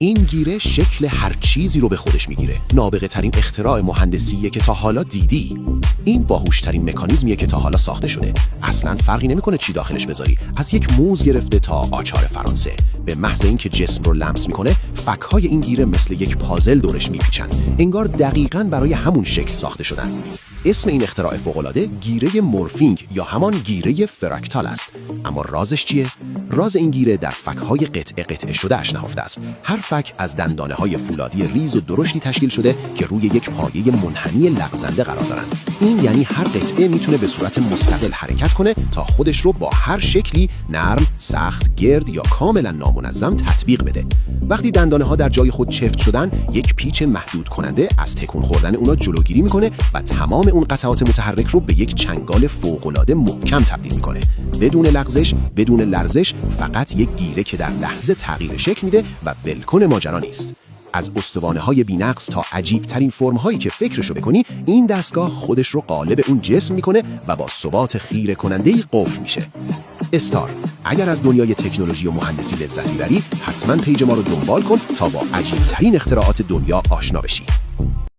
این گیره شکل هر چیزی رو به خودش میگیره. نابغه ترین اختراع مهندسیه که تا حالا دیدی. این باهوشترین مکانیزمیه که تا حالا ساخته شده. اصلاً فرقی نمیکنه چی داخلش بذاری. از یک موز گرفته تا آچار فرانسه. به محض اینکه جسم رو لمس میکنه، فک‌های این گیره مثل یک پازل دورش میپیچن. انگار دقیقاً برای همون شکل ساخته شدن. اسم این اختراع فوق‌العاده گیره مورفینگ یا همان گیره فراکتال است. اما رازش چیه؟ راز این گیره در فک‌های قطعه شده‌اش نهفته است. هر فک از دندانه‌های فولادی ریز و درشتی تشکیل شده که روی یک پایه منحنی لغزنده قرار دارند. این یعنی هر قطعه میتونه به صورت مستقل حرکت کنه تا خودش رو با هر شکلی نرم، سخت، گرد یا کاملا نامنظم تطبیق بده. وقتی دندانه‌ها در جای خود چفت شدن، یک پیچ محدود کننده از تکون خوردن اونا جلوگیری میکنه و تمام اون قطعات متحرک رو به یک چنگال فوق‌العاده محکم تبدیل میکنه. بدون لغزش، بدون لرزش، فقط یک گیره که در لحظه تغییر شکل میده و ولکن ماجرا نیست. از استوانه‌های بی‌نقص تا عجیب‌ترین فرم‌هایی که فکرشو بکنی، این دستگاه خودش رو قالب اون جسم میکنه و با ثبات خیره کننده‌ای قفل میشه. استار، اگر از دنیای تکنولوژی و مهندسی لذت میبری، حتما پیج ما رو دنبال کن تا با عجیب‌ترین اختراعات دنیا آشنا بشی.